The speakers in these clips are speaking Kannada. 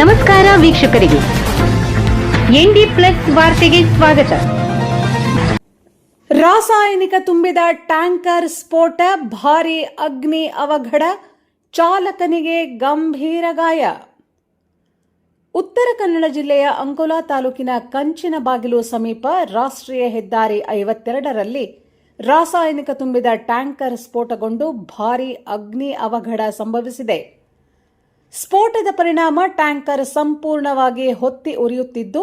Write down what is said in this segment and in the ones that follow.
ನಮಸ್ಕಾರ ವೀಕ್ಷಕರಿಗೆ, ಎನ್ಡಿ ಪ್ಲಸ್ ವಾರ್ತೆಗೆ ಸ್ವಾಗತ. ರಾಸಾಯನಿಕ ತುಂಬಿದ ಟ್ಯಾಂಕರ್ ಸ್ಫೋಟ, ಭಾರೀ ಅಗ್ನಿ ಅವಘಡ, ಚಾಲಕನಿಗೆ ಗಂಭೀರ ಗಾಯ. ಉತ್ತರ ಕನ್ನಡ ಜಿಲ್ಲೆಯ ಅಂಕೋಲಾ ತಾಲೂಕಿನ ಕಂಚಿನಬಾಗಿಲು ಸಮೀಪ ರಾಷ್ಟ್ರೀಯ ಹೆದ್ದಾರಿ 52ರಲ್ಲಿ ರಾಸಾಯನಿಕ ತುಂಬಿದ ಟ್ಯಾಂಕರ್ ಸ್ಫೋಟಗೊಂಡು ಭಾರೀ ಅಗ್ನಿ ಅವಘಡ ಸಂಭವಿಸಿದೆ. ಸ್ಫೋಟದ ಪರಿಣಾಮ ಟ್ಯಾಂಕರ್ ಸಂಪೂರ್ಣವಾಗಿ ಹೊತ್ತಿ ಉರಿಯುತ್ತಿದ್ದು,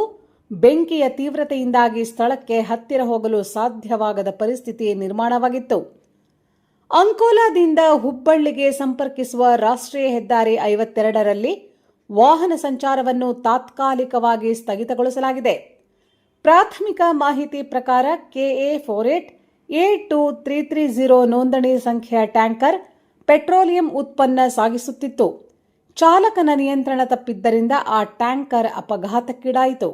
ಬೆಂಕಿಯ ತೀವ್ರತೆಯಿಂದಾಗಿ ಸ್ಥಳಕ್ಕೆ ಹತ್ತಿರ ಹೋಗಲು ಸಾಧ್ಯವಾಗದ ಪರಿಸ್ಥಿತಿ ನಿರ್ಮಾಣವಾಗಿತ್ತು. ಅಂಕೋಲಾದಿಂದ ಹುಬ್ಬಳ್ಳಿಗೆ ಸಂಪರ್ಕಿಸುವ ರಾಷ್ಟ್ರೀಯ ಹೆದ್ದಾರಿ 52ರಲ್ಲಿ ವಾಹನ ಸಂಚಾರವನ್ನು ತಾತ್ಕಾಲಿಕವಾಗಿ ಸ್ಥಗಿತಗೊಳಿಸಲಾಗಿದೆ. ಪ್ರಾಥಮಿಕ ಮಾಹಿತಿ ಪ್ರಕಾರ KA 48A2330 ನೋಂದಣಿ ಸಂಖ್ಯೆಯ ಟ್ಯಾಂಕರ್ ಪೆಟ್ರೋಲಿಯಂ ಉತ್ಪನ್ನ ಸಾಗಿಸುತ್ತಿತ್ತು. ಚಾಲಕನ ನಿಯಂತ್ರಣ ತಪ್ಪಿದ್ದರಿಂದ ಆ ಟ್ಯಾಂಕರ್ ಅಪಘಾತಕ್ಕೀಡಾಯಿತು.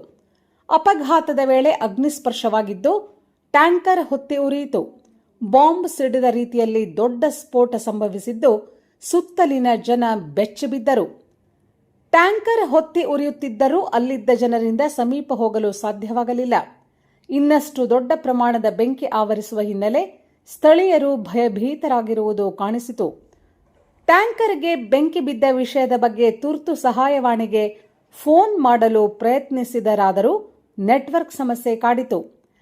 ಅಪಘಾತದ ವೇಳೆ ಅಗ್ನಿಸ್ಪರ್ಶವಾಗಿದ್ದು ಟ್ಯಾಂಕರ್ ಹೊತ್ತಿ ಉರಿಯಿತು. ಬಾಂಬ್ ಸಿಡಿದ ರೀತಿಯಲ್ಲಿ ದೊಡ್ಡ ಸ್ಫೋಟ ಸಂಭವಿಸಿದ್ದು, ಸುತ್ತಲಿನ ಜನ ಬೆಚ್ಚಿಬಿದ್ದರು. ಟ್ಯಾಂಕರ್ ಹೊತ್ತಿ ಉರಿಯುತ್ತಿದ್ದರೂ ಅಲ್ಲಿದ್ದ ಜನರಿಂದ ಸಮೀಪ ಹೋಗಲು ಸಾಧ್ಯವಾಗಲಿಲ್ಲ. ಇನ್ನಷ್ಟು ದೊಡ್ಡ ಪ್ರಮಾಣದ ಬೆಂಕಿ ಆವರಿಸುವ ಹಿನ್ನೆಲೆ ಸ್ಥಳೀಯರು ಭಯಭೀತರಾಗಿರುವುದು ಕಾಣಿಸಿತು. ಟ್ಯಾಂಕರ್ಗೆ ಬೆಂಕಿ ಬಿದ್ದ ವಿಷಯದ ಬಗ್ಗೆ ತುರ್ತು ಸಹಾಯವಾಣಿಗೆ ಫೋನ್ ಮಾಡಲು ಪ್ರಯತ್ನಿಸಿದರಾದರೂ ನೆಟ್ವರ್ಕ್ ಸಮಸ್ಯೆ ಕಾಡಿತು.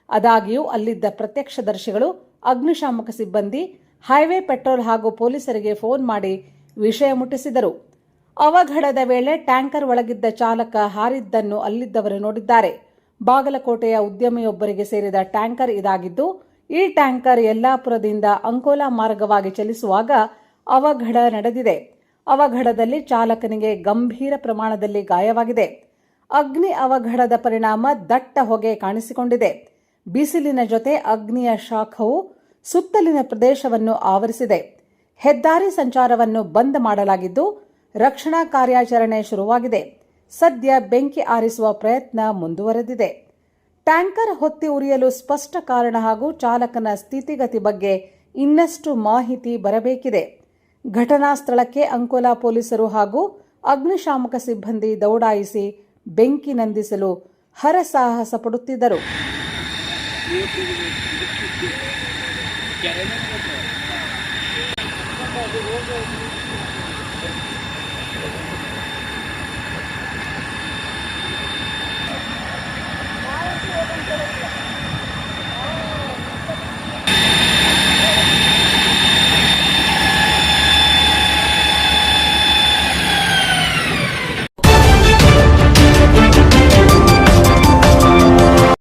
ಆದಾಗ್ಯೂ ಅಲ್ಲಿದ್ದ ಪ್ರತ್ಯಕ್ಷದರ್ಶಿಗಳು, ಅಗ್ನಿಶಾಮಕ ಸಿಬ್ಬಂದಿ, ಹೈವೇ ಪೆಟ್ರೋಲ್ ಹಾಗೂ ಪೊಲೀಸರಿಗೆ ಫೋನ್ ಮಾಡಿ ವಿಷಯ ಮುಟ್ಟಿಸಿದರು. ಅವಘಡದ ವೇಳೆ ಟ್ಯಾಂಕರ್ ಒಳಗಿದ್ದ ಚಾಲಕ ಹಾರಿದ್ದನ್ನು ಅಲ್ಲಿದ್ದವರು ನೋಡಿದ್ದಾರೆ. ಬಾಗಲಕೋಟೆಯ ಉದ್ಯಮಿಯೊಬ್ಬರಿಗೆ ಸೇರಿದ ಟ್ಯಾಂಕರ್ ಇದಾಗಿದ್ದು, ಈ ಟ್ಯಾಂಕರ್ ಯಲ್ಲಾಪುರದಿಂದ ಅಂಕೋಲಾ ಮಾರ್ಗವಾಗಿ ಚಲಿಸುವಾಗ ಅವಘಡ ನಡೆದಿದೆ. ಅವಘಡದಲ್ಲಿ ಚಾಲಕನಿಗೆ ಗಂಭೀರ ಪ್ರಮಾಣದಲ್ಲಿ ಗಾಯವಾಗಿದೆ. ಅಗ್ನಿ ಅವಘಡದ ಪರಿಣಾಮ ದಟ್ಟ ಹೊಗೆ ಕಾಣಿಸಿಕೊಂಡಿದೆ. ಬಿಸಿಲಿನ ಜೊತೆ ಅಗ್ನಿಯ ಶಾಖವು ಸುತ್ತಲಿನ ಪ್ರದೇಶವನ್ನು ಆವರಿಸಿದೆ. ಹೆದ್ದಾರಿ ಸಂಚಾರವನ್ನು ಬಂದ್ ಮಾಡಲಾಗಿದ್ದು, ರಕ್ಷಣಾ ಕಾರ್ಯಾಚರಣೆ ಶುರುವಾಗಿದೆ. ಸದ್ಯ ಬೆಂಕಿ ಆರಿಸುವ ಪ್ರಯತ್ನ ಮುಂದುವರೆದಿದೆ. ಟ್ಯಾಂಕರ್ ಹೊತ್ತಿ ಉರಿಯಲು ಸ್ಪಷ್ಟ ಕಾರಣ ಹಾಗೂ ಚಾಲಕನ ಸ್ಥಿತಿಗತಿ ಬಗ್ಗೆ ಇನ್ನಷ್ಟು ಮಾಹಿತಿ ಬರಬೇಕಿದೆ. ಘಟನಾ ಸ್ಥಳಕ್ಕೆ ಅಂಕೋಲಾ ಪೊಲೀಸರು ಹಾಗೂ ಅಗ್ನಿಶಾಮಕ ಸಿಬ್ಬಂದಿ ದೌಡಾಯಿಸಿ ಬೆಂಕಿ ನಂದಿಸಲು ಹರಸಾಹಸ ಪಡುತ್ತಿದ್ದರು.